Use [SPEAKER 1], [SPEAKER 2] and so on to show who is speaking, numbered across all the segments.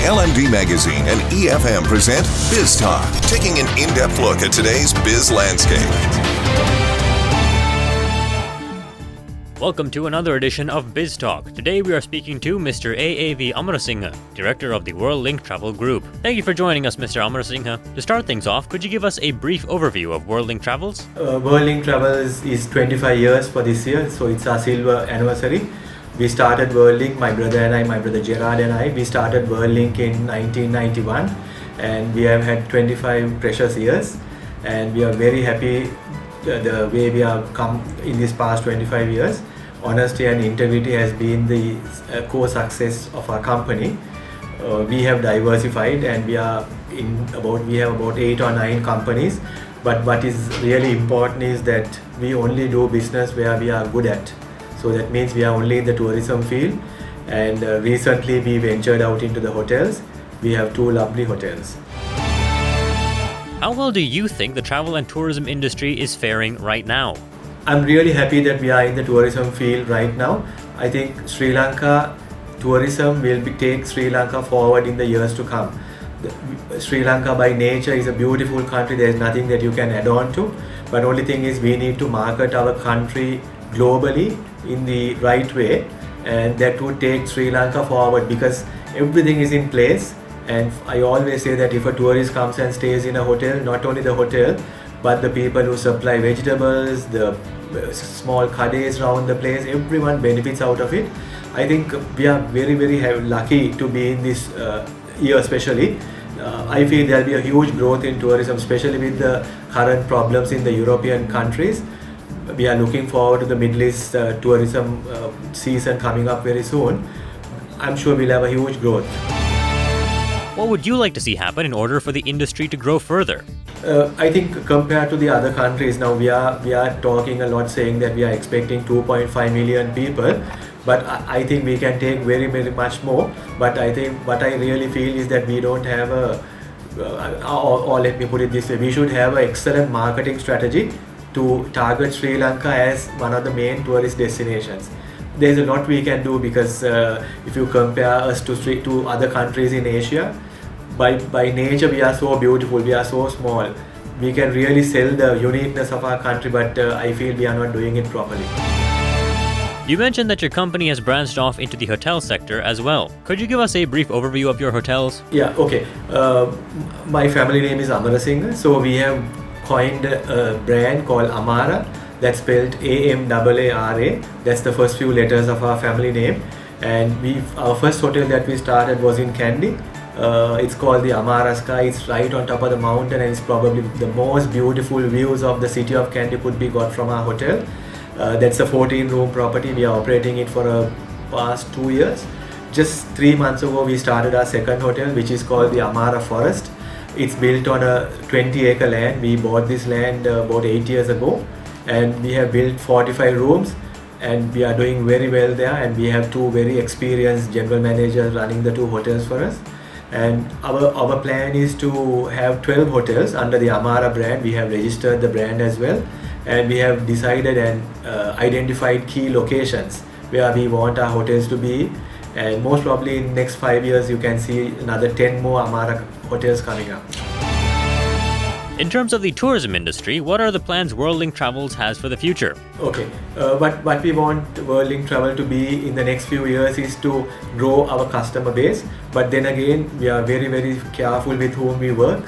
[SPEAKER 1] LMD Magazine and EFM present Biztalk, taking an in-depth look at today's biz landscape.
[SPEAKER 2] Welcome to another edition of Biztalk. Today we are speaking to Mr. AAV Amerasinghe, Director of the WorldLink Travel Group. Thank you for joining us, Mr. Amerasinghe. To start things off, could you give us a brief overview of WorldLink Travels?
[SPEAKER 3] WorldLink Travels is 25 years for this year, so it's our silver anniversary. We started WorldLink, my brother Gerard and I, we started WorldLink in 1991, and we have had 25 precious years, and we are very happy the way we have come in these past 25 years. Honesty and integrity has been the core success of our company. We have diversified, and we have about 8 or 9 companies. But what is really important is that we only do business where we are good at. So that means we are only in the tourism field. And recently we ventured out into the hotels. We have 2 lovely hotels.
[SPEAKER 2] How well do you think the travel and tourism industry is faring right now?
[SPEAKER 3] I'm really happy that we are in the tourism field right now. I think Sri Lanka tourism will take Sri Lanka forward in the years to come. Sri Lanka by nature is a beautiful country. There is nothing that you can add on to. But only thing is we need to market our country globally in the right way, and that would take Sri Lanka forward because everything is in place. And I always say that if a tourist comes and stays in a hotel, not only the hotel, but the people who supply vegetables, the small kades around the place, everyone benefits out of it. I think we are very lucky to be in this year especially. I feel there will be a huge growth in tourism, especially with the current problems in the European countries. We are looking forward to the Middle East tourism season coming up very soon. I'm sure we'll have a huge growth.
[SPEAKER 2] What would you like to see happen in order for the industry to grow further?
[SPEAKER 3] I think compared to the other countries, now we are talking a lot saying that we are expecting 2.5 million people, but I think we can take very much more. But I think what I really feel is that we don't have or let me put it this way, we should have an excellent marketing strategy to target Sri Lanka as one of the main tourist destinations. There's a lot we can do because if you compare us to other countries in Asia, by nature we are so beautiful, we are so small. We can really sell the uniqueness of our country, but I feel we are not doing it properly.
[SPEAKER 2] You mentioned that your company has branched off into the hotel sector as well. Could you give us a brief overview of your hotels?
[SPEAKER 3] Yeah, okay. My family name is Amerasinghe, so we have coined a brand called Amara. That's spelled AMAARA. That's the first few letters of our family name. And our first hotel that we started was in Kandy. It's called the Amerasinghe. It's right on top of the mountain, and it's probably the most beautiful views of the city of Kandy could be got from our hotel. That's a 14-room property. We are operating it for the past 2 years. Just 3 months ago, we started our second hotel, which is called the Amara Forest. It's built on a 20-acre land. We bought this land about 8 years ago. And we have built 45 rooms, and we are doing very well there, and we have 2 very experienced general managers running the 2 hotels for us. And our plan is to have 12 hotels under the Amara brand. We have registered the brand as well, and we have decided and identified key locations where we want our hotels to be, and most probably in the next 5 years you can see another 10 more Amara hotels coming up.
[SPEAKER 2] In terms of the tourism industry, what are the plans WorldLink Travels has for the future?
[SPEAKER 3] Okay, what we want WorldLink Travel to be in the next few years is to grow our customer base. But then again, we are very careful with whom we work,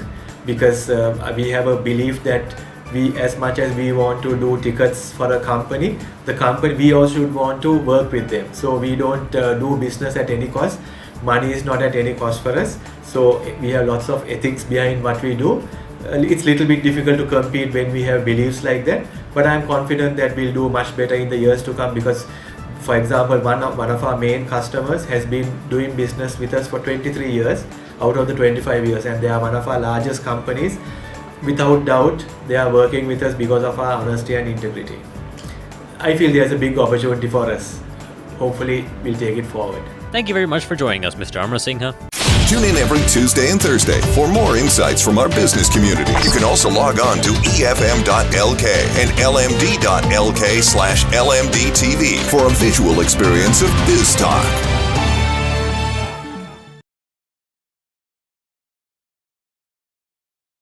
[SPEAKER 3] because we have a belief that as much as we want to do tickets for a company, we also should want to work with them. So we don't do business at any cost. Money is not at any cost for us. So we have lots of ethics behind what we do. It's a little bit difficult to compete when we have beliefs like that, but I'm confident that we'll do much better in the years to come, because for example, one of our main customers has been doing business with us for 23 years out of the 25 years, and they are one of our largest companies. Without doubt, they are working with us because of our honesty and integrity. I feel there's a big opportunity for us. Hopefully, we'll take it forward.
[SPEAKER 2] Thank you very much for joining us, Mr. Amerasinghe.
[SPEAKER 1] Tune in every Tuesday and Thursday for more insights from our business community. You can also log on to efm.lk and lmd.lk/lmdtv for a visual experience of Biztalk.